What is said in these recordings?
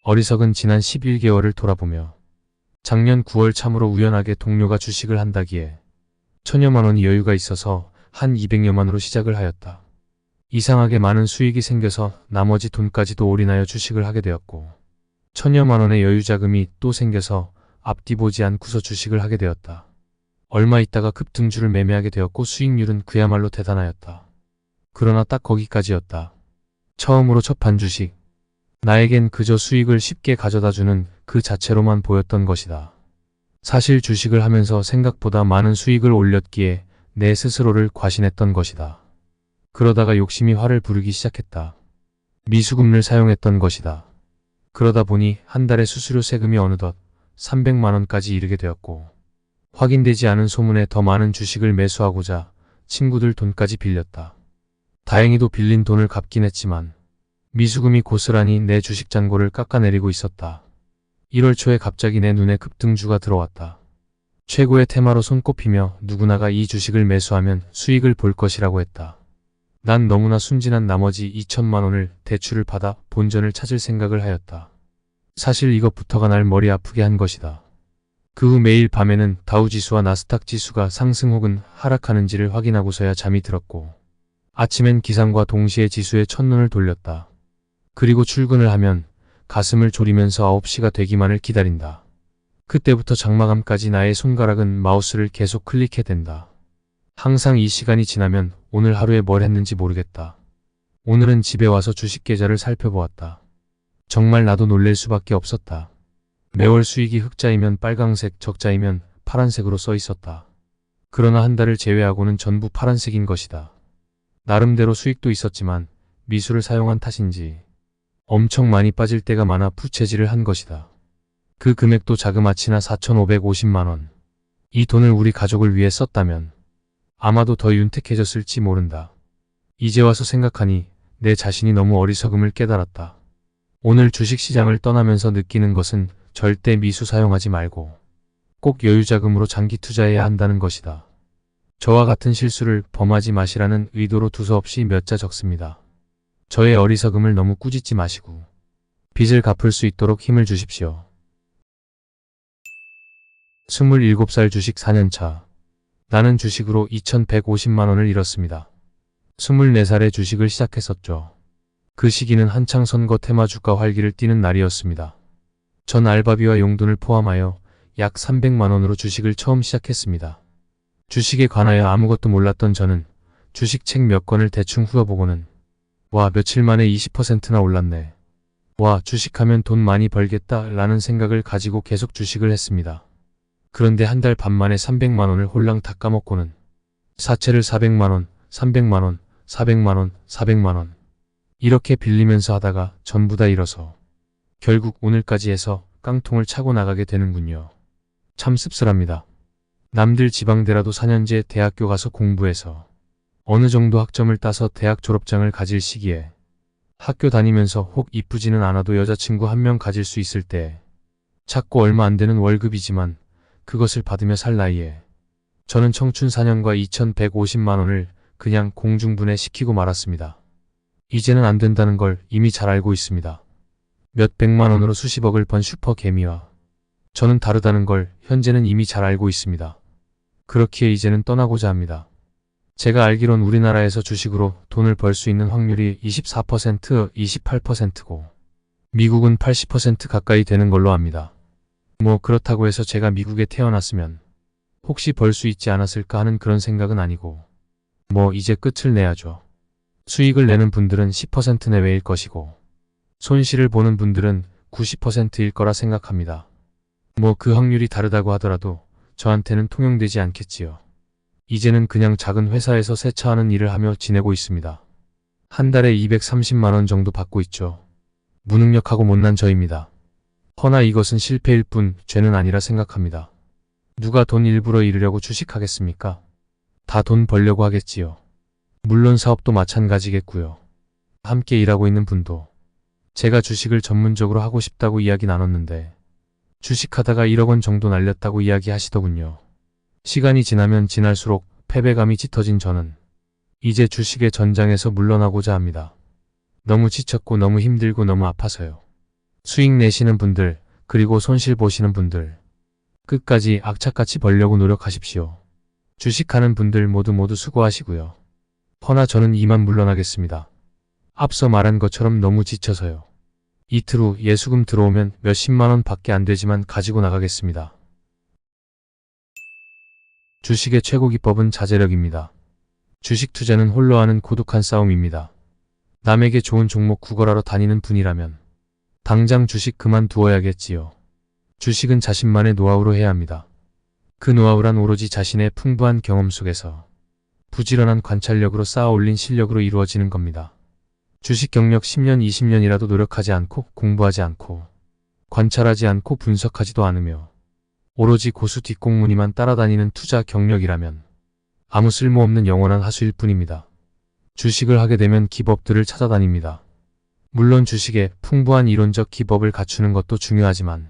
어리석은 지난 11개월을 돌아보며 작년 9월 참으로 우연하게 동료가 주식을 한다기에 천여만 원이 여유가 있어서 한 200여만 원으로 시작을 하였다. 이상하게 많은 수익이 생겨서 나머지 돈까지도 올인하여 주식을 하게 되었고 천여만 원의 여유 자금이 또 생겨서 앞뒤 보지 않고서 주식을 하게 되었다. 얼마 있다가 급등주를 매매하게 되었고 수익률은 그야말로 대단하였다. 그러나 딱 거기까지였다. 처음으로 접한 주식. 나에겐 그저 수익을 쉽게 가져다주는 그 자체로만 보였던 것이다. 사실 주식을 하면서 생각보다 많은 수익을 올렸기에 내 스스로를 과신했던 것이다. 그러다가 욕심이 화를 부르기 시작했다. 미수금을 사용했던 것이다. 그러다 보니 한 달에 수수료 세금이 어느덧 300만 원까지 이르게 되었고 확인되지 않은 소문에 더 많은 주식을 매수하고자 친구들 돈까지 빌렸다. 다행히도 빌린 돈을 갚긴 했지만 미수금이 고스란히 내 주식 잔고를 깎아내리고 있었다. 1월 초에 갑자기 내 눈에 급등주가 들어왔다. 최고의 테마로 손꼽히며 누구나가 이 주식을 매수하면 수익을 볼 것이라고 했다. 난 너무나 순진한 나머지 2천만 원을 대출을 받아 본전을 찾을 생각을 하였다. 사실 이것부터가 날 머리 아프게 한 것이다. 그 후 매일 밤에는 다우지수와 나스닥 지수가 상승 혹은 하락하는지를 확인하고서야 잠이 들었고 아침엔 기상과 동시에 지수에 첫눈을 돌렸다. 그리고 출근을 하면 가슴을 졸이면서 9시가 되기만을 기다린다. 그때부터 장마감까지 나의 손가락은 마우스를 계속 클릭해댄다. 항상 이 시간이 지나면 오늘 하루에 뭘 했는지 모르겠다. 오늘은 집에 와서 주식 계좌를 살펴보았다. 정말 나도 놀랄 수밖에 없었다. 매월 수익이 흑자이면 빨강색, 적자이면 파란색으로 써 있었다. 그러나 한 달을 제외하고는 전부 파란색인 것이다. 나름대로 수익도 있었지만 미수를 사용한 탓인지 엄청 많이 빠질 때가 많아 부채질을 한 것이다. 그 금액도 자그마치나 4,550만 원. 이 돈을 우리 가족을 위해 썼다면 아마도 더 윤택해졌을지 모른다. 이제 와서 생각하니 내 자신이 너무 어리석음을 깨달았다. 오늘 주식시장을 떠나면서 느끼는 것은 절대 미수 사용하지 말고 꼭 여유자금으로 장기 투자해야 한다는 것이다. 저와 같은 실수를 범하지 마시라는 의도로 두서없이 몇 자 적습니다. 저의 어리석음을 너무 꾸짖지 마시고 빚을 갚을 수 있도록 힘을 주십시오. 27살 주식 4년차. 나는 주식으로 2,150만 원을 잃었습니다. 24살에 주식을 시작했었죠. 그 시기는 한창 선거 테마 주가 활기를 띠는 날이었습니다. 전 알바비와 용돈을 포함하여 약 300만 원으로 주식을 처음 시작했습니다. 주식에 관하여 아무것도 몰랐던 저는 주식 책 몇 권을 대충 훑어보고는 와, 며칠 만에 20%나 올랐네. 와, 주식하면 돈 많이 벌겠다 라는 생각을 가지고 계속 주식을 했습니다. 그런데 한 달 반 만에 300만 원을 홀랑 다 까먹고는 사채를 400만 원, 300만 원, 400만 원, 400만 원 이렇게 빌리면서 하다가 전부 다 잃어서 결국 오늘까지 해서 깡통을 차고 나가게 되는군요. 참 씁쓸합니다. 남들 지방대라도 4년제 대학교 가서 공부해서 어느 정도 학점을 따서 대학 졸업장을 가질 시기에 학교 다니면서 혹 이쁘지는 않아도 여자친구 한 명 가질 수 있을 때 작고 얼마 안 되는 월급이지만 그것을 받으며 살 나이에 저는 청춘 4년과 2,150만 원을 그냥 공중분해 시키고 말았습니다. 이제는 안 된다는 걸 이미 잘 알고 있습니다. 몇백만 원으로 수십억을 번 슈퍼 개미와 저는 다르다는 걸 현재는 이미 잘 알고 있습니다. 그렇기에 이제는 떠나고자 합니다. 제가 알기론 우리나라에서 주식으로 돈을 벌 수 있는 확률이 24%, 28%고 미국은 80% 가까이 되는 걸로 압니다. 뭐 그렇다고 해서 제가 미국에 태어났으면 혹시 벌 수 있지 않았을까 하는 그런 생각은 아니고 뭐 이제 끝을 내야죠. 수익을 내는 분들은 10% 내외일 것이고 손실을 보는 분들은 90%일 거라 생각합니다. 뭐 그 확률이 다르다고 하더라도 저한테는 통용되지 않겠지요. 이제는 그냥 작은 회사에서 세차하는 일을 하며 지내고 있습니다. 한 달에 230만 원 정도 받고 있죠. 무능력하고 못난 저입니다. 허나 이것은 실패일 뿐 죄는 아니라 생각합니다. 누가 돈 일부러 잃으려고 주식하겠습니까? 다 돈 벌려고 하겠지요. 물론 사업도 마찬가지겠고요. 함께 일하고 있는 분도 제가 주식을 전문적으로 하고 싶다고 이야기 나눴는데 주식하다가 1억 원 정도 날렸다고 이야기하시더군요. 시간이 지나면 지날수록 패배감이 짙어진 저는 이제 주식의 전장에서 물러나고자 합니다. 너무 지쳤고 너무 힘들고 너무 아파서요. 수익 내시는 분들, 그리고 손실 보시는 분들, 끝까지 악착같이 벌려고 노력하십시오. 주식하는 분들 모두 수고하시고요. 허나 저는 이만 물러나겠습니다. 앞서 말한 것처럼 너무 지쳐서요. 이틀 후 예수금 들어오면 몇십만원 밖에 안 되지만 가지고 나가겠습니다. 주식의 최고 기법은 자제력입니다. 주식 투자는 홀로 하는 고독한 싸움입니다. 남에게 좋은 종목 구걸하러 다니는 분이라면 당장 주식 그만두어야겠지요. 주식은 자신만의 노하우로 해야 합니다. 그 노하우란 오로지 자신의 풍부한 경험 속에서 부지런한 관찰력으로 쌓아 올린 실력으로 이루어지는 겁니다. 주식 경력 10년, 20년이라도 노력하지 않고 공부하지 않고 관찰하지 않고 분석하지도 않으며 오로지 고수 뒷공무니만 따라다니는 투자 경력이라면 아무 쓸모없는 영원한 하수일 뿐입니다. 주식을 하게 되면 기법들을 찾아다닙니다. 물론 주식에 풍부한 이론적 기법을 갖추는 것도 중요하지만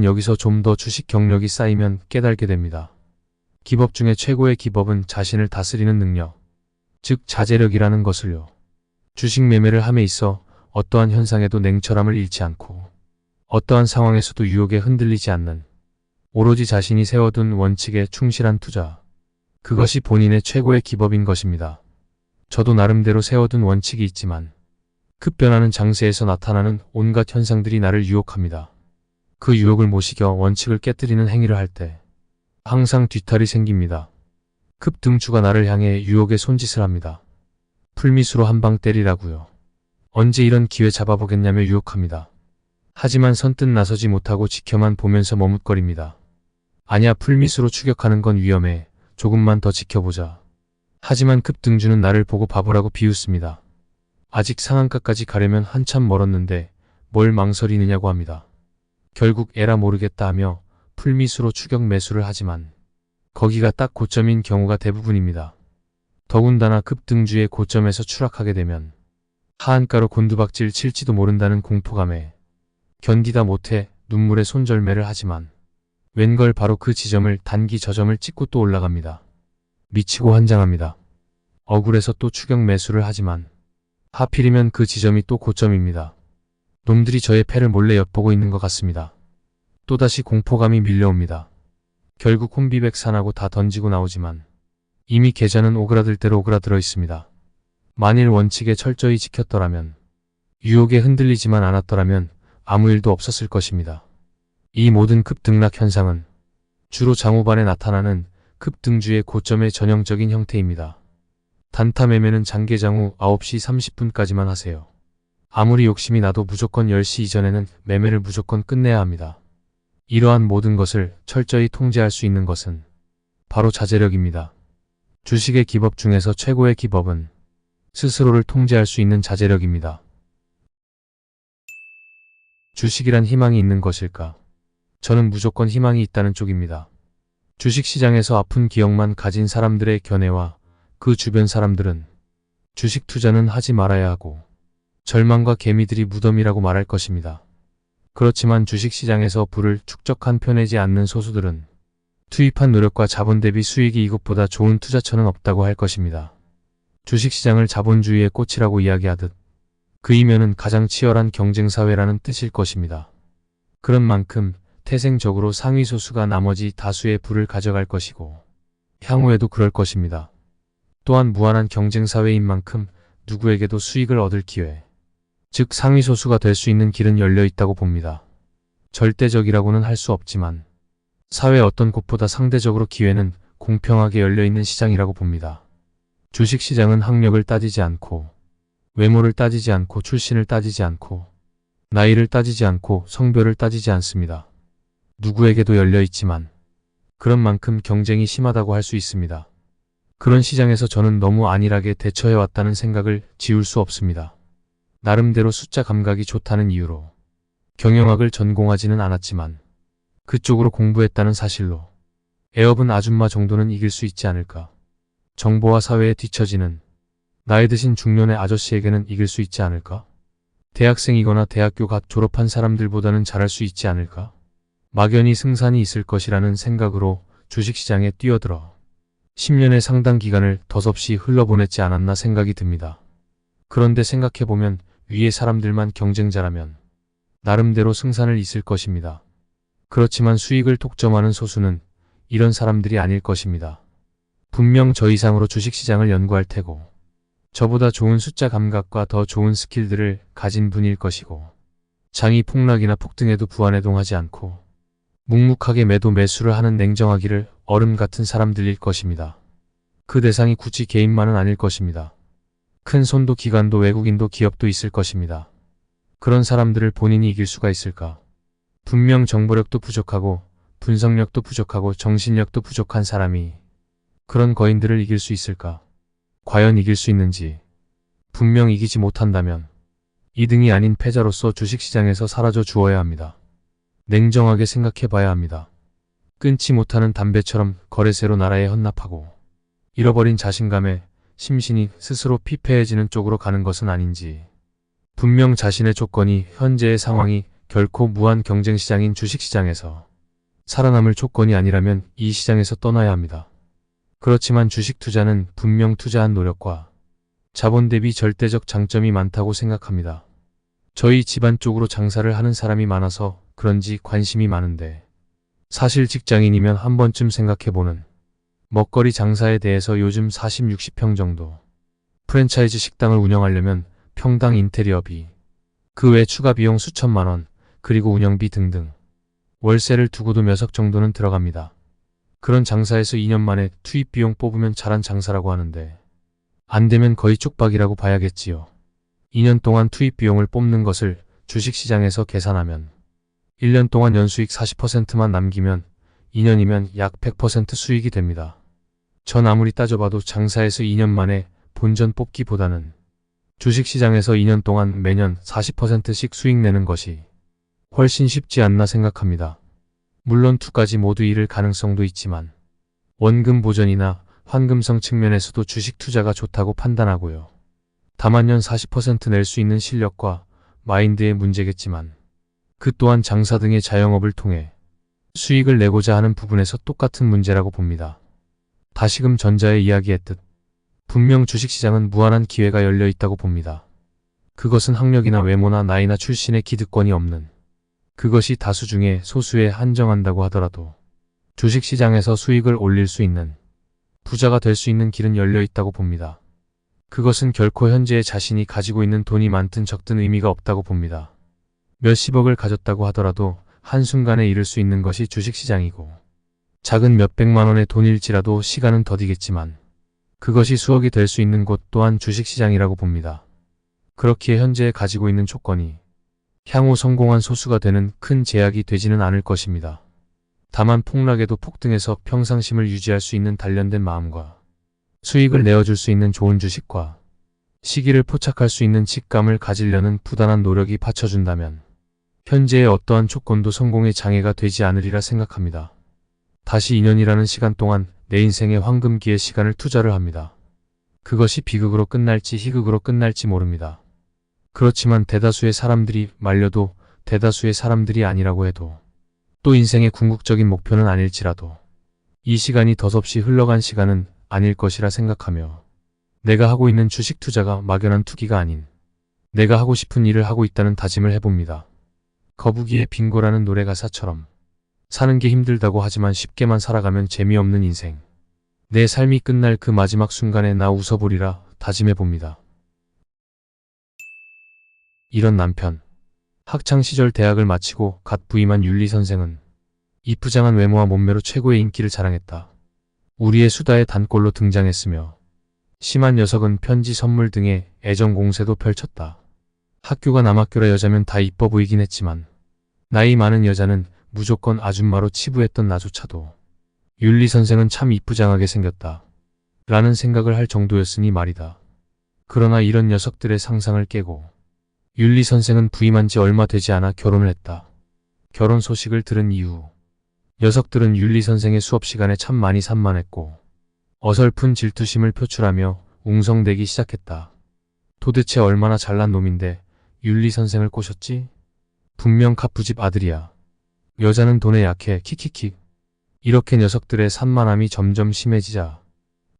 여기서 좀 더 주식 경력이 쌓이면 깨달게 됩니다. 기법 중에 최고의 기법은 자신을 다스리는 능력, 즉 자제력이라는 것을요. 주식 매매를 함에 있어 어떠한 현상에도 냉철함을 잃지 않고 어떠한 상황에서도 유혹에 흔들리지 않는 오로지 자신이 세워둔 원칙에 충실한 투자, 그것이 본인의 최고의 기법인 것입니다. 저도 나름대로 세워둔 원칙이 있지만 급변하는 장세에서 나타나는 온갖 현상들이 나를 유혹합니다. 그 유혹을 못 이겨 원칙을 깨뜨리는 행위를 할 때 항상 뒤탈이 생깁니다. 급등주가 나를 향해 유혹의 손짓을 합니다. 풀미수로 한 방 때리라고요. 언제 이런 기회 잡아보겠냐며 유혹합니다. 하지만 선뜻 나서지 못하고 지켜만 보면서 머뭇거립니다. 아니야, 풀미수로 추격하는 건 위험해. 조금만 더 지켜보자. 하지만 급등주는 나를 보고 바보라고 비웃습니다. 아직 상한가까지 가려면 한참 멀었는데 뭘 망설이느냐고 합니다. 결국 에라 모르겠다 하며 풀미수로 추격 매수를 하지만 거기가 딱 고점인 경우가 대부분입니다. 더군다나 급등주의 고점에서 추락하게 되면 하한가로 곤두박질 칠지도 모른다는 공포감에 견디다 못해 눈물의 손절매를 하지만 웬걸 바로 그 지점을 단기 저점을 찍고 또 올라갑니다. 미치고 환장합니다. 억울해서 또 추격 매수를 하지만 하필이면 그 지점이 또 고점입니다. 놈들이 저의 패를 몰래 엿보고 있는 것 같습니다. 또다시 공포감이 밀려옵니다. 결국 혼비백산하고 다 던지고 나오지만 이미 계좌는 오그라들 대로 오그라들어 있습니다. 만일 원칙에 철저히 지켰더라면, 유혹에 흔들리지만 않았더라면 아무 일도 없었을 것입니다. 이 모든 급등락 현상은 주로 장후반에 나타나는 급등주의 고점의 전형적인 형태입니다. 단타 매매는 장계장 후 9시 30분까지만 하세요. 아무리 욕심이 나도 무조건 10시 이전에는 매매를 무조건 끝내야 합니다. 이러한 모든 것을 철저히 통제할 수 있는 것은 바로 자제력입니다. 주식의 기법 중에서 최고의 기법은 스스로를 통제할 수 있는 자제력입니다. 주식이란 희망이 있는 것일까? 저는 무조건 희망이 있다는 쪽입니다. 주식시장에서 아픈 기억만 가진 사람들의 견해와 그 주변 사람들은 주식 투자는 하지 말아야 하고 절망과 개미들이 무덤이라고 말할 것입니다. 그렇지만 주식시장에서 부를 축적한 펴내지 않는 소수들은 투입한 노력과 자본 대비 수익이 이것보다 좋은 투자처는 없다고 할 것입니다. 주식시장을 자본주의의 꽃이라고 이야기하듯 그 이면은 가장 치열한 경쟁사회라는 뜻일 것입니다. 그런 만큼 태생적으로 상위 소수가 나머지 다수의 부를 가져갈 것이고 향후에도 그럴 것입니다. 또한 무한한 경쟁사회인 만큼 누구에게도 수익을 얻을 기회, 즉 상위 소수가 될 수 있는 길은 열려 있다고 봅니다. 절대적이라고는 할 수 없지만 사회 어떤 곳보다 상대적으로 기회는 공평하게 열려있는 시장이라고 봅니다. 주식시장은 학력을 따지지 않고 외모를 따지지 않고 출신을 따지지 않고 나이를 따지지 않고 성별을 따지지 않습니다. 누구에게도 열려있지만 그런 만큼 경쟁이 심하다고 할 수 있습니다. 그런 시장에서 저는 너무 안일하게 대처해왔다는 생각을 지울 수 없습니다. 나름대로 숫자 감각이 좋다는 이유로 경영학을 전공하지는 않았지만 그쪽으로 공부했다는 사실로 애업은 아줌마 정도는 이길 수 있지 않을까. 정보와 사회에 뒤처지는 나이 드신 중년의 아저씨에게는 이길 수 있지 않을까. 대학생이거나 대학교 갓 졸업한 사람들보다는 잘할 수 있지 않을까. 막연히 승산이 있을 것이라는 생각으로 주식시장에 뛰어들어 10년의 상당 기간을 덧없이 흘러보냈지 않았나 생각이 듭니다. 그런데 생각해보면 위의 사람들만 경쟁자라면 나름대로 승산을 있을 것입니다. 그렇지만 수익을 독점하는 소수는 이런 사람들이 아닐 것입니다. 분명 저 이상으로 주식시장을 연구할 테고 저보다 좋은 숫자 감각과 더 좋은 스킬들을 가진 분일 것이고 장이 폭락이나 폭등해도 부안해동하지 않고 묵묵하게 매도 매수를 하는 냉정하기를 얼음 같은 사람들일 것입니다. 그 대상이 굳이 개인만은 아닐 것입니다. 큰 손도 기관도 외국인도 기업도 있을 것입니다. 그런 사람들을 본인이 이길 수가 있을까? 분명 정보력도 부족하고 분석력도 부족하고 정신력도 부족한 사람이 그런 거인들을 이길 수 있을까? 과연 이길 수 있는지. 분명 이기지 못한다면 2등이 아닌 패자로서 주식시장에서 사라져 주어야 합니다. 냉정하게 생각해 봐야 합니다. 끊지 못하는 담배처럼 거래세로 나라에 헌납하고 잃어버린 자신감에 심신이 스스로 피폐해지는 쪽으로 가는 것은 아닌지. 분명 자신의 조건이 현재의 상황이 결코 무한 경쟁시장인 주식시장에서 살아남을 조건이 아니라면 이 시장에서 떠나야 합니다. 그렇지만 주식 투자는 분명 투자한 노력과 자본 대비 절대적 장점이 많다고 생각합니다. 저희 집안 쪽으로 장사를 하는 사람이 많아서 그런지 관심이 많은데 사실 직장인이면 한 번쯤 생각해보는 먹거리 장사에 대해서 요즘 40, 60평 정도 프랜차이즈 식당을 운영하려면 평당 인테리어비, 그 외 추가 비용 수천만 원, 그리고 운영비 등등 월세를 두고도 몇억 정도는 들어갑니다. 그런 장사에서 2년 만에 투입 비용 뽑으면 잘한 장사라고 하는데 안 되면 거의 쪽박이라고 봐야겠지요. 2년 동안 투입 비용을 뽑는 것을 주식시장에서 계산하면 1년 동안 연수익 40%만 남기면 2년이면 약 100% 수익이 됩니다. 전 아무리 따져봐도 장사에서 2년 만에 본전 뽑기보다는 주식시장에서 2년 동안 매년 40%씩 수익 내는 것이 훨씬 쉽지 않나 생각합니다. 물론 두 가지 모두 이를 가능성도 있지만 원금 보전이나 환금성 측면에서도 주식 투자가 좋다고 판단하고요. 다만 연 40% 낼 수 있는 실력과 마인드의 문제겠지만 그 또한 장사 등의 자영업을 통해 수익을 내고자 하는 부분에서 똑같은 문제라고 봅니다. 다시금 전자의 이야기했듯 분명 주식시장은 무한한 기회가 열려 있다고 봅니다. 그것은 학력이나 외모나 나이나 출신의 기득권이 없는 그것이 다수 중에 소수에 한정한다고 하더라도 주식시장에서 수익을 올릴 수 있는 부자가 될 수 있는 길은 열려 있다고 봅니다. 그것은 결코 현재의 자신이 가지고 있는 돈이 많든 적든 의미가 없다고 봅니다. 몇십억을 가졌다고 하더라도 한순간에 이룰 수 있는 것이 주식시장이고 작은 몇백만 원의 돈일지라도 시간은 더디겠지만 그것이 수억이 될 수 있는 곳 또한 주식시장이라고 봅니다. 그렇기에 현재 가지고 있는 조건이 향후 성공한 소수가 되는 큰 제약이 되지는 않을 것입니다. 다만 폭락에도 폭등해서 평상심을 유지할 수 있는 단련된 마음과 수익을 내어줄 수 있는 좋은 주식과 시기를 포착할 수 있는 직감을 가지려는 부단한 노력이 받쳐준다면 현재의 어떠한 조건도 성공의 장애가 되지 않으리라 생각합니다. 다시 2년이라는 시간 동안 내 인생의 황금기의 시간을 투자를 합니다. 그것이 비극으로 끝날지 희극으로 끝날지 모릅니다. 그렇지만 대다수의 사람들이 말려도 대다수의 사람들이 아니라고 해도 또 인생의 궁극적인 목표는 아닐지라도 이 시간이 덧없이 흘러간 시간은 아닐 것이라 생각하며 내가 하고 있는 주식 투자가 막연한 투기가 아닌 내가 하고 싶은 일을 하고 있다는 다짐을 해봅니다. 거북이의 빙고라는 노래 가사처럼 사는 게 힘들다고 하지만 쉽게만 살아가면 재미없는 인생. 내 삶이 끝날 그 마지막 순간에 나 웃어보리라 다짐해봅니다. 이런 남편. 학창시절 대학을 마치고 갓 부임한 윤리 선생은 이쁘장한 외모와 몸매로 최고의 인기를 자랑했다. 우리의 수다에 단골로 등장했으며 심한 녀석은 편지 선물 등의 애정 공세도 펼쳤다. 학교가 남학교라 여자면 다 이뻐 보이긴 했지만 나이 많은 여자는 무조건 아줌마로 치부했던 나조차도 윤리 선생은 참 이쁘장하게 생겼다 라는 생각을 할 정도였으니 말이다. 그러나 이런 녀석들의 상상을 깨고 윤리 선생은 부임한 지 얼마 되지 않아 결혼을 했다. 결혼 소식을 들은 이후 녀석들은 윤리 선생의 수업 시간에 참 많이 산만했고 어설픈 질투심을 표출하며 웅성대기 시작했다. 도대체 얼마나 잘난 놈인데 윤리 선생을 꼬셨지? 분명 갑부집 아들이야. 여자는 돈에 약해 킥킥킥. 이렇게 녀석들의 산만함이 점점 심해지자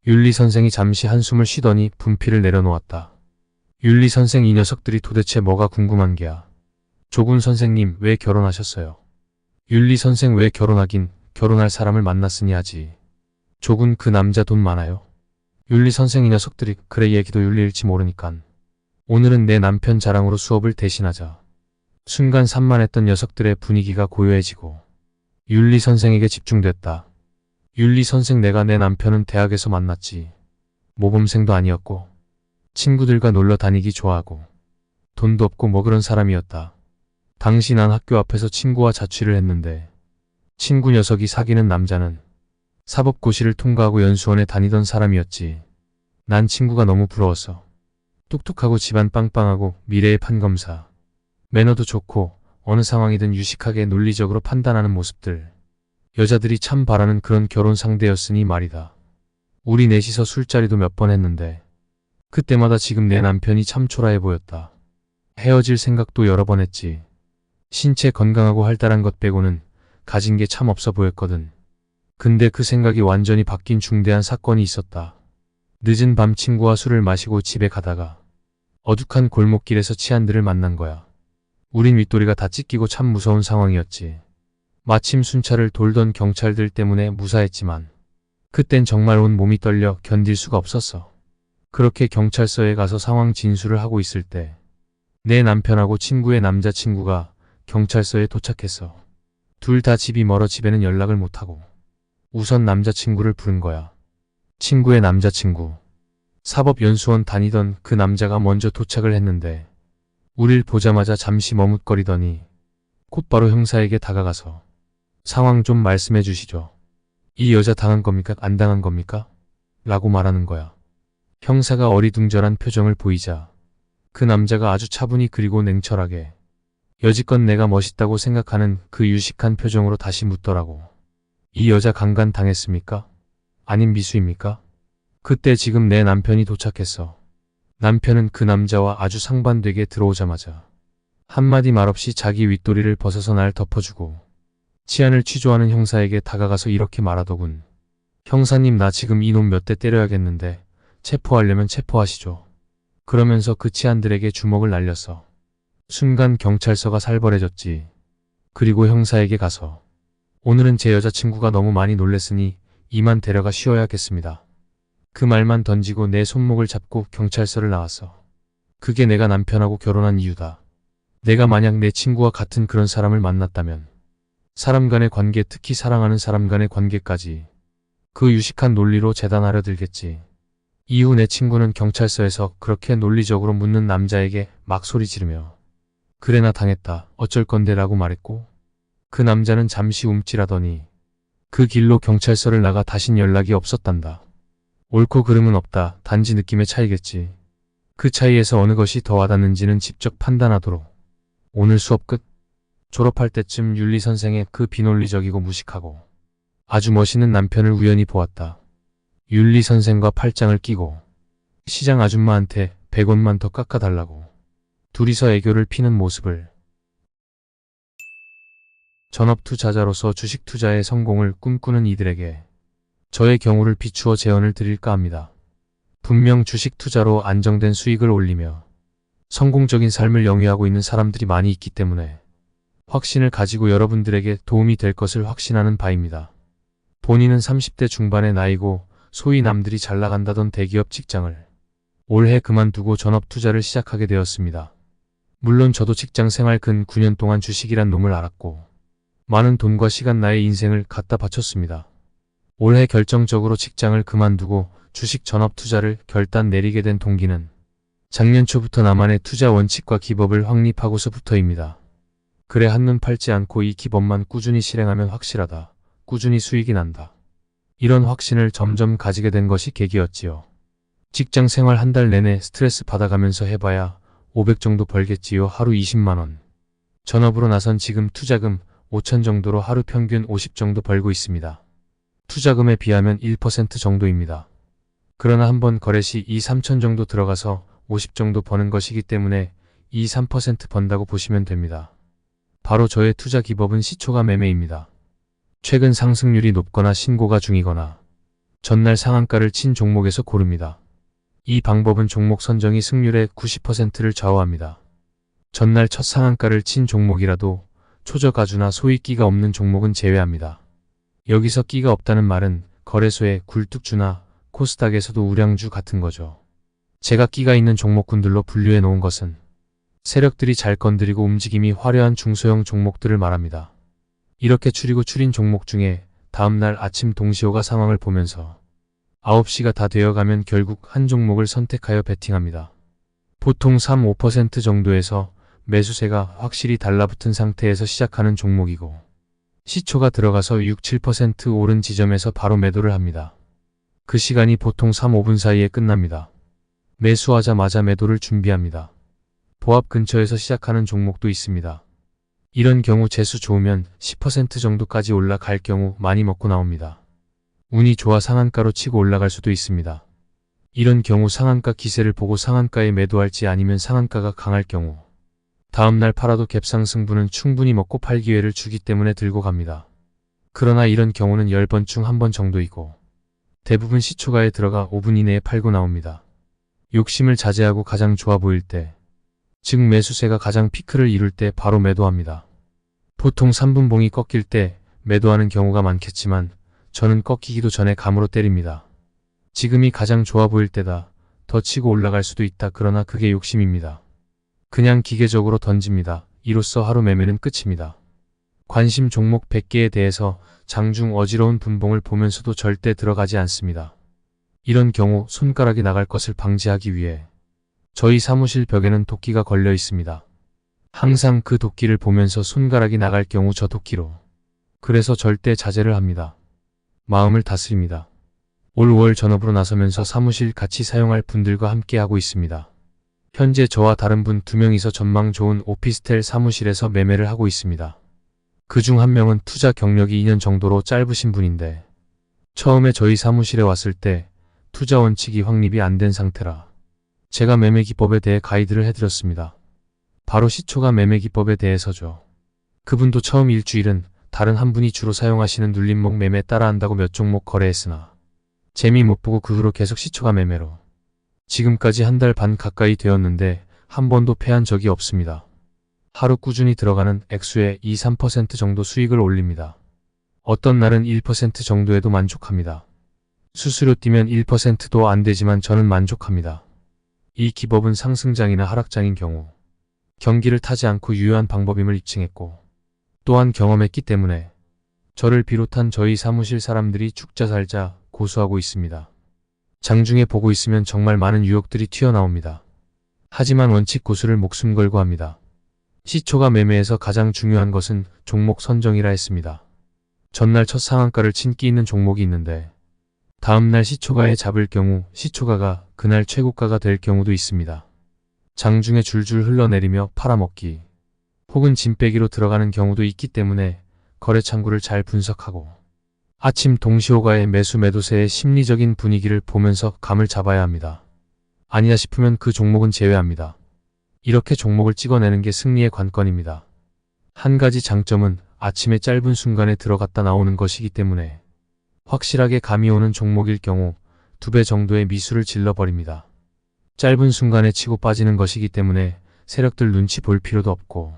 윤리 선생이 잠시 한숨을 쉬더니 분필을 내려놓았다. 윤리 선생 이 녀석들이 도대체 뭐가 궁금한 게야. 조군 선생님 왜 결혼하셨어요? 윤리 선생 왜 결혼하긴 결혼할 사람을 만났으니 하지. 조군 그 남자 돈 많아요? 윤리 선생 이 녀석들이 그래 얘기도 윤리일지 모르니깐. 오늘은 내 남편 자랑으로 수업을 대신하자. 순간 산만했던 녀석들의 분위기가 고요해지고 윤리 선생에게 집중됐다. 윤리 선생 내가 내 남편은 대학에서 만났지. 모범생도 아니었고 친구들과 놀러 다니기 좋아하고 돈도 없고 뭐 그런 사람이었다. 당시 난 학교 앞에서 친구와 자취를 했는데 친구 녀석이 사귀는 남자는 사법고시를 통과하고 연수원에 다니던 사람이었지. 난 친구가 너무 부러웠어. 똑똑하고 집안 빵빵하고 미래의 판검사. 매너도 좋고 어느 상황이든 유식하게 논리적으로 판단하는 모습들. 여자들이 참 바라는 그런 결혼 상대였으니 말이다. 우리 넷이서 술자리도 몇 번 했는데 그때마다 지금 내 남편이 참 초라해 보였다. 헤어질 생각도 여러 번 했지. 신체 건강하고 활달한 것 빼고는 가진 게 참 없어 보였거든. 근데 그 생각이 완전히 바뀐 중대한 사건이 있었다. 늦은 밤 친구와 술을 마시고 집에 가다가 어둑한 골목길에서 치안들을 만난 거야. 우린 윗도리가 다 찢기고 참 무서운 상황이었지. 마침 순찰을 돌던 경찰들 때문에 무사했지만 그땐 정말 온 몸이 떨려 견딜 수가 없었어. 그렇게 경찰서에 가서 상황 진술을 하고 있을 때 내 남편하고 친구의 남자친구가 경찰서에 도착했어. 둘 다 집이 멀어 집에는 연락을 못하고 우선 남자친구를 부른 거야. 친구의 남자친구. 사법연수원 다니던 그 남자가 먼저 도착을 했는데 우릴 보자마자 잠시 머뭇거리더니 곧바로 형사에게 다가가서 상황 좀 말씀해 주시죠. 이 여자 당한 겁니까? 안 당한 겁니까? 라고 말하는 거야. 형사가 어리둥절한 표정을 보이자 그 남자가 아주 차분히 그리고 냉철하게 여지껏 내가 멋있다고 생각하는 그 유식한 표정으로 다시 묻더라고. 이 여자 강간 당했습니까? 아님 미수입니까? 그때 지금 내 남편이 도착했어. 남편은 그 남자와 아주 상반되게 들어오자마자 한마디 말없이 자기 윗도리를 벗어서 날 덮어주고 치안을 취조하는 형사에게 다가가서 이렇게 말하더군. 형사님 나 지금 이놈 몇 대 때려야겠는데 체포하려면 체포하시죠. 그러면서 그 치안들에게 주먹을 날렸어. 순간 경찰서가 살벌해졌지. 그리고 형사에게 가서 오늘은 제 여자친구가 너무 많이 놀랬으니 이만 데려가 쉬어야겠습니다. 그 말만 던지고 내 손목을 잡고 경찰서를 나왔어. 그게 내가 남편하고 결혼한 이유다. 내가 만약 내 친구와 같은 그런 사람을 만났다면 사람 간의 관계, 특히 사랑하는 사람 간의 관계까지 그 유식한 논리로 재단하려 들겠지. 이후 내 친구는 경찰서에서 그렇게 논리적으로 묻는 남자에게 막 소리 지르며 그래 나 당했다. 어쩔 건데 라고 말했고 그 남자는 잠시 움찔하더니 그 길로 경찰서를 나가 다신 연락이 없었단다. 옳고 그름은 없다. 단지 느낌의 차이겠지. 그 차이에서 어느 것이 더 와닿는지는 직접 판단하도록. 오늘 수업 끝. 졸업할 때쯤 윤리 선생의 그 비논리적이고 무식하고 아주 멋있는 남편을 우연히 보았다. 윤리 선생과 팔짱을 끼고 시장 아줌마한테 100원만 더 깎아달라고 둘이서 애교를 피는 모습을. 전업투자자로서 주식투자의 성공을 꿈꾸는 이들에게 저의 경우를 비추어 제언을 드릴까 합니다. 분명 주식투자로 안정된 수익을 올리며 성공적인 삶을 영위하고 있는 사람들이 많이 있기 때문에 확신을 가지고 여러분들에게 도움이 될 것을 확신하는 바입니다. 본인은 30대 중반의 나이고 소위 남들이 잘 나간다던 대기업 직장을 올해 그만두고 전업투자를 시작하게 되었습니다. 물론 저도 직장 생활 근 9년 동안 주식이란 놈을 알았고 많은 돈과 시간 나의 인생을 갖다 바쳤습니다. 올해 결정적으로 직장을 그만두고 주식 전업투자를 결단 내리게 된 동기는 작년 초부터 나만의 투자 원칙과 기법을 확립하고서부터입니다. 그래 한눈 팔지 않고 이 기법만 꾸준히 실행하면 확실하다. 꾸준히 수익이 난다. 이런 확신을 점점 가지게 된 것이 계기였지요. 직장 생활 한 달 내내 스트레스 받아가면서 해봐야 500 정도 벌겠지요. 하루 20만원. 전업으로 나선 지금 투자금 5천 정도로 하루 평균 50 정도 벌고 있습니다. 투자금에 비하면 1% 정도입니다. 그러나 한번 거래 시 2, 3천 정도 들어가서 50 정도 버는 것이기 때문에 2, 3% 번다고 보시면 됩니다. 바로 저의 투자 기법은 시초가 매매입니다. 최근 상승률이 높거나 신고가 중이거나 전날 상한가를 친 종목에서 고릅니다. 이 방법은 종목 선정이 승률의 90%를 좌우합니다. 전날 첫 상한가를 친 종목이라도 초저가주나 소위 끼가 없는 종목은 제외합니다. 여기서 끼가 없다는 말은 거래소의 굴뚝주나 코스닥에서도 우량주 같은 거죠. 제가 끼가 있는 종목군들로 분류해 놓은 것은 세력들이 잘 건드리고 움직임이 화려한 중소형 종목들을 말합니다. 이렇게 추리고 추린 종목 중에 다음날 아침 동시호가 상황을 보면서 9시가 다 되어가면 결국 한 종목을 선택하여 베팅합니다. 보통 3-5% 정도에서 매수세가 확실히 달라붙은 상태에서 시작하는 종목이고 시초가 들어가서 6-7% 오른 지점에서 바로 매도를 합니다. 그 시간이 보통 3-5분 사이에 끝납니다. 매수하자마자 매도를 준비합니다. 보합 근처에서 시작하는 종목도 있습니다. 이런 경우 재수 좋으면 10% 정도까지 올라갈 경우 많이 먹고 나옵니다. 운이 좋아 상한가로 치고 올라갈 수도 있습니다. 이런 경우 상한가 기세를 보고 상한가에 매도할지 아니면 상한가가 강할 경우 다음날 팔아도 갭상승분은 충분히 먹고 팔 기회를 주기 때문에 들고 갑니다. 그러나 이런 경우는 10번 중 1번 정도이고 대부분 시초가에 들어가 5분 이내에 팔고 나옵니다. 욕심을 자제하고 가장 좋아 보일 때, 즉 매수세가 가장 피크를 이룰 때 바로 매도합니다. 보통 3분 봉이 꺾일 때 매도하는 경우가 많겠지만 저는 꺾이기도 전에 감으로 때립니다. 지금이 가장 좋아 보일 때다. 더 치고 올라갈 수도 있다. 그러나 그게 욕심입니다. 그냥 기계적으로 던집니다. 이로써 하루 매매는 끝입니다. 관심 종목 100개에 대해서 장중 어지러운 분봉을 보면서도 절대 들어가지 않습니다. 이런 경우 손가락이 나갈 것을 방지하기 위해 저희 사무실 벽에는 도끼가 걸려 있습니다. 항상 그 도끼를 보면서 손가락이 나갈 경우 저 도끼로. 그래서 절대 자제를 합니다. 마음을 다스립니다. 올 5월 전업으로 나서면서 사무실 같이 사용할 분들과 함께 하고 있습니다. 현재 저와 다른 분 2명이서 전망 좋은 오피스텔 사무실에서 매매를 하고 있습니다. 그중 한 명은 투자 경력이 2년 정도로 짧으신 분인데 처음에 저희 사무실에 왔을 때 투자 원칙이 확립이 안 된 상태라 제가 매매 기법에 대해 가이드를 해드렸습니다. 바로 시초가 매매 기법에 대해서죠. 그분도 처음 일주일은 다른 한 분이 주로 사용하시는 눌림목 매매 따라한다고 몇 종목 거래했으나 재미 못 보고 그 후로 계속 시초가 매매로 지금까지 1달 반 가까이 되었는데 한 번도 패한 적이 없습니다. 하루 꾸준히 들어가는 액수의 2-3% 정도 수익을 올립니다. 어떤 날은 1% 정도에도 만족합니다. 수수료 뛰면 1%도 안 되지만 저는 만족합니다. 이 기법은 상승장이나 하락장인 경우 경기를 타지 않고 유효한 방법임을 입증했고 또한 경험했기 때문에 저를 비롯한 저희 사무실 사람들이 죽자 살자 고수하고 있습니다. 장중에 보고 있으면 정말 많은 유혹들이 튀어나옵니다. 하지만 원칙 고수를 목숨 걸고 합니다. 시초가 매매에서 가장 중요한 것은 종목 선정이라 했습니다. 전날 첫 상한가를 친 끼 있는 종목이 있는데 다음날 시초가에 잡을 경우 시초가가 그날 최고가가 될 경우도 있습니다. 장중에 줄줄 흘러내리며 팔아먹기 혹은 짐빼기로 들어가는 경우도 있기 때문에 거래 창구를 잘 분석하고 아침 동시호가의 매수 매도세의 심리적인 분위기를 보면서 감을 잡아야 합니다. 아니다 싶으면 그 종목은 제외합니다. 이렇게 종목을 찍어내는 게 승리의 관건입니다. 한 가지 장점은 아침에 짧은 순간에 들어갔다 나오는 것이기 때문에 확실하게 감이 오는 종목일 경우 2배 정도의 미수를 질러버립니다. 짧은 순간에 치고 빠지는 것이기 때문에 세력들 눈치 볼 필요도 없고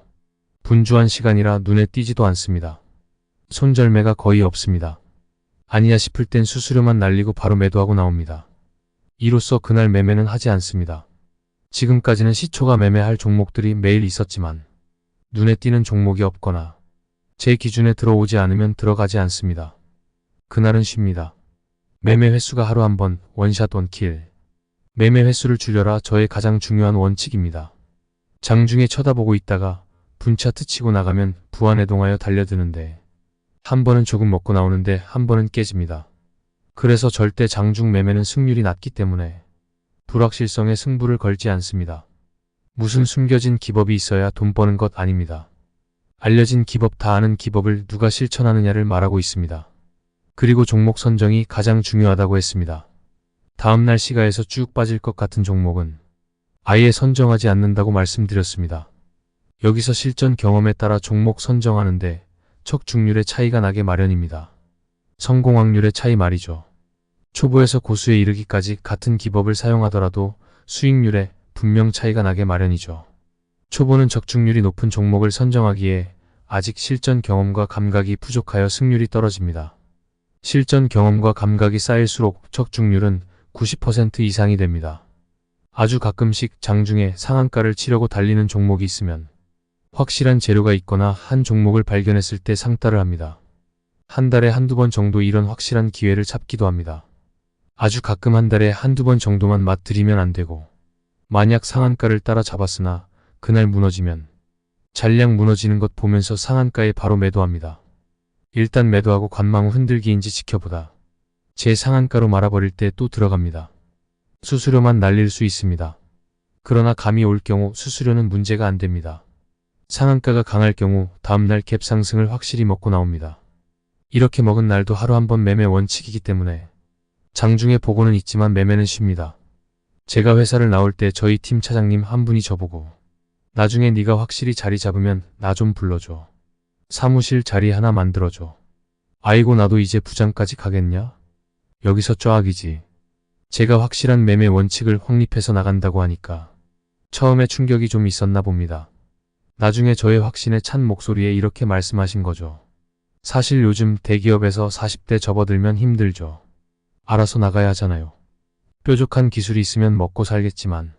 분주한 시간이라 눈에 띄지도 않습니다. 손절매가 거의 없습니다. 아니야 싶을 땐 수수료만 날리고 바로 매도하고 나옵니다. 이로써 그날 매매는 하지 않습니다. 지금까지는 시초가 매매할 종목들이 매일 있었지만 눈에 띄는 종목이 없거나 제 기준에 들어오지 않으면 들어가지 않습니다. 그날은 쉽니다. 매매 횟수가 하루 한 번, 원샷 원킬. 매매 횟수를 줄여라 저의 가장 중요한 원칙입니다. 장중에 쳐다보고 있다가 분차트 치고 나가면 부안해동하여 달려드는데 한 번은 조금 먹고 나오는데 한 번은 깨집니다. 그래서 절대 장중 매매는 승률이 낮기 때문에 불확실성에 승부를 걸지 않습니다. 무슨 숨겨진 기법이 있어야 돈 버는 것 아닙니다. 알려진 기법 다 아는 기법을 누가 실천하느냐를 말하고 있습니다. 그리고 종목 선정이 가장 중요하다고 했습니다. 다음날 시가에서 쭉 빠질 것 같은 종목은 아예 선정하지 않는다고 말씀드렸습니다. 여기서 실전 경험에 따라 종목 선정하는데 척중률의 차이가 나게 마련입니다. 성공 확률의 차이 말이죠. 초보에서 고수에 이르기까지 같은 기법을 사용하더라도 수익률에 분명 차이가 나게 마련이죠. 초보는 적중률이 높은 종목을 선정하기에 아직 실전 경험과 감각이 부족하여 승률이 떨어집니다. 실전 경험과 감각이 쌓일수록 적중률은 90% 이상이 됩니다. 아주 가끔씩 장중에 상한가를 치려고 달리는 종목이 있으면 확실한 재료가 있거나 한 종목을 발견했을 때 상따를 합니다. 한 달에 한두 번 정도 이런 확실한 기회를 잡기도 합니다. 아주 가끔 한 달에 한두 번 정도만 맛들이면 안 되고, 만약 상한가를 따라 잡았으나 그날 무너지면 잔량 무너지는 것 보면서 상한가에 바로 매도합니다. 일단 매도하고 관망 후 흔들기인지 지켜보다 제 상한가로 말아버릴 때 또 들어갑니다. 수수료만 날릴 수 있습니다. 그러나 감이 올 경우 수수료는 문제가 안 됩니다. 상한가가 강할 경우 다음날 갭 상승을 확실히 먹고 나옵니다. 이렇게 먹은 날도 하루 한 번 매매 원칙이기 때문에 장중에 보고는 있지만 매매는 쉽니다. 제가 회사를 나올 때 저희 팀 차장님 한 분이 저보고 나중에 네가 확실히 자리 잡으면 나 좀 불러줘. 사무실 자리 하나 만들어줘. 아이고 나도 이제 부장까지 가겠냐? 여기서 쫙이지. 제가 확실한 매매 원칙을 확립해서 나간다고 하니까 처음에 충격이 좀 있었나 봅니다. 나중에 저의 확신에 찬 목소리에 이렇게 말씀하신 거죠. 사실 요즘 대기업에서 40대 접어들면 힘들죠. 알아서 나가야 하잖아요. 뾰족한 기술이 있으면 먹고 살겠지만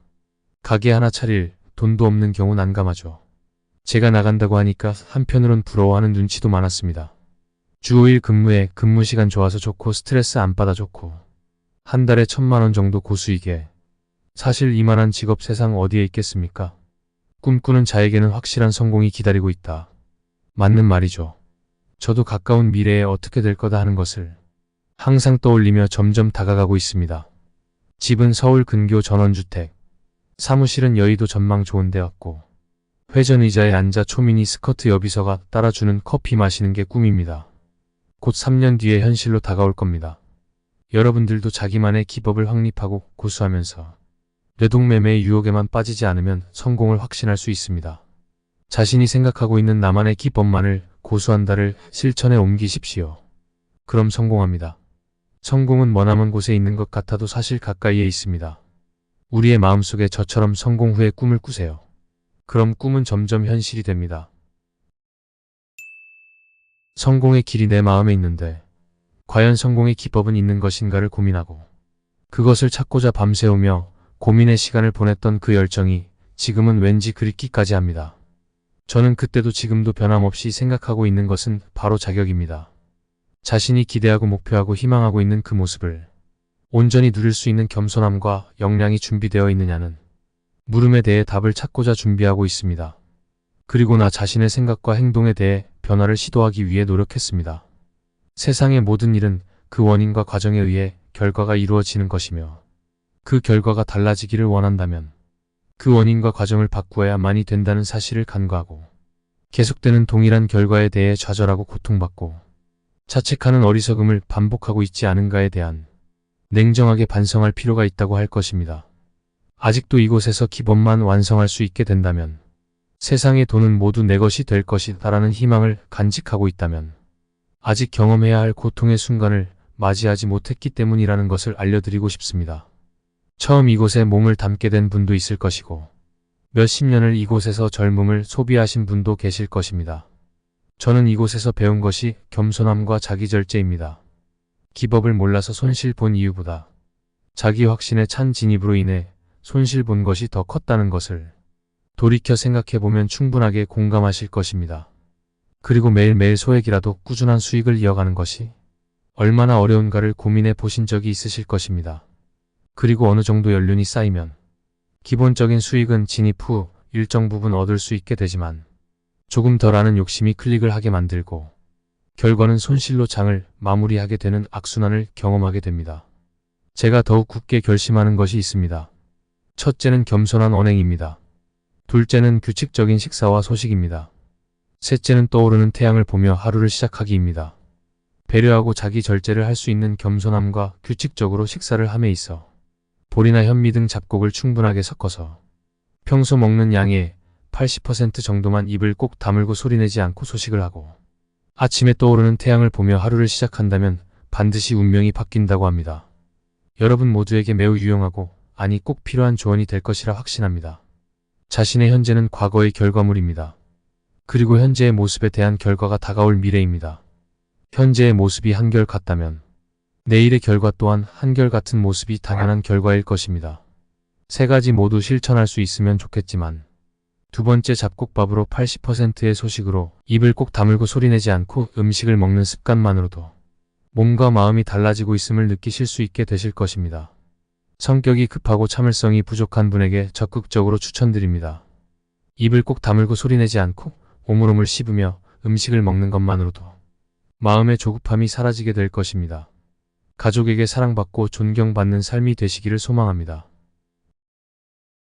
가게 하나 차릴 돈도 없는 경우 난감하죠. 제가 나간다고 하니까 한편으론 부러워하는 눈치도 많았습니다. 주 5일 근무에 근무 시간 좋아서 좋고 스트레스 안 받아 좋고 한 달에 1,000만 원 정도 고수익에 사실 이만한 직업 세상 어디에 있겠습니까? 꿈꾸는 자에게는 확실한 성공이 기다리고 있다. 맞는 말이죠. 저도 가까운 미래에 어떻게 될 거다 하는 것을 항상 떠올리며 점점 다가가고 있습니다. 집은 서울 근교 전원주택, 사무실은 여의도 전망 좋은 데 왔고 회전 의자에 앉아 초미니 스커트 여비서가 따라주는 커피 마시는 게 꿈입니다. 곧 3년 뒤에 현실로 다가올 겁니다. 여러분들도 자기만의 기법을 확립하고 고수하면서 뇌동매매의 유혹에만 빠지지 않으면 성공을 확신할 수 있습니다. 자신이 생각하고 있는 나만의 기법만을 고수한다를 실천에 옮기십시오. 그럼 성공합니다. 성공은 머나먼 곳에 있는 것 같아도 사실 가까이에 있습니다. 우리의 마음속에 저처럼 성공 후에 꿈을 꾸세요. 그럼 꿈은 점점 현실이 됩니다. 성공의 길이 내 마음에 있는데 과연 성공의 기법은 있는 것인가를 고민하고 그것을 찾고자 밤새우며 고민의 시간을 보냈던 그 열정이 지금은 왠지 그립기까지 합니다. 저는 그때도 지금도 변함없이 생각하고 있는 것은 바로 자격입니다. 자신이 기대하고 목표하고 희망하고 있는 그 모습을 온전히 누릴 수 있는 겸손함과 역량이 준비되어 있느냐는 물음에 대해 답을 찾고자 준비하고 있습니다. 그리고 나 자신의 생각과 행동에 대해 변화를 시도하기 위해 노력했습니다. 세상의 모든 일은 그 원인과 과정에 의해 결과가 이루어지는 것이며 그 결과가 달라지기를 원한다면 그 원인과 과정을 바꾸어야만이 된다는 사실을 간과하고 계속되는 동일한 결과에 대해 좌절하고 고통받고 자책하는 어리석음을 반복하고 있지 않은가에 대한 냉정하게 반성할 필요가 있다고 할 것입니다. 아직도 이곳에서 기법만 완성할 수 있게 된다면 세상의 돈은 모두 내 것이 될 것이다라는 희망을 간직하고 있다면 아직 경험해야 할 고통의 순간을 맞이하지 못했기 때문이라는 것을 알려드리고 싶습니다. 처음 이곳에 몸을 담게 된 분도 있을 것이고 몇십 년을 이곳에서 젊음을 소비하신 분도 계실 것입니다. 저는 이곳에서 배운 것이 겸손함과 자기절제입니다. 기법을 몰라서 손실 본 이유보다 자기 확신에 찬 진입으로 인해 손실 본 것이 더 컸다는 것을 돌이켜 생각해보면 충분하게 공감하실 것입니다. 그리고 매일매일 소액이라도 꾸준한 수익을 이어가는 것이 얼마나 어려운가를 고민해 보신 적이 있으실 것입니다. 그리고 어느 정도 연륜이 쌓이면 기본적인 수익은 진입 후 일정 부분 얻을 수 있게 되지만 조금 덜하는 욕심이 클릭을 하게 만들고 결과는 손실로 장을 마무리하게 되는 악순환을 경험하게 됩니다. 제가 더욱 굳게 결심하는 것이 있습니다. 첫째는 겸손한 언행입니다. 둘째는 규칙적인 식사와 소식입니다. 셋째는 떠오르는 태양을 보며 하루를 시작하기입니다. 배려하고 자기 절제를 할 수 있는 겸손함과 규칙적으로 식사를 함에 있어 보리나 현미 등 잡곡을 충분하게 섞어서 평소 먹는 양의 80% 정도만 입을 꼭 다물고 소리내지 않고 소식을 하고 아침에 떠오르는 태양을 보며 하루를 시작한다면 반드시 운명이 바뀐다고 합니다. 여러분 모두에게 매우 유용하고 아니 꼭 필요한 조언이 될 것이라 확신합니다. 자신의 현재는 과거의 결과물입니다. 그리고 현재의 모습에 대한 결과가 다가올 미래입니다. 현재의 모습이 한결 같다면 내일의 결과 또한 한결같은 모습이 당연한 결과일 것입니다. 세 가지 모두 실천할 수 있으면 좋겠지만 두 번째 잡곡밥으로 80%의 소식으로 입을 꼭 다물고 소리내지 않고 음식을 먹는 습관만으로도 몸과 마음이 달라지고 있음을 느끼실 수 있게 되실 것입니다. 성격이 급하고 참을성이 부족한 분에게 적극적으로 추천드립니다. 입을 꼭 다물고 소리내지 않고 오물오물 씹으며 음식을 먹는 것만으로도 마음의 조급함이 사라지게 될 것입니다. 가족에게 사랑받고 존경받는 삶이 되시기를 소망합니다.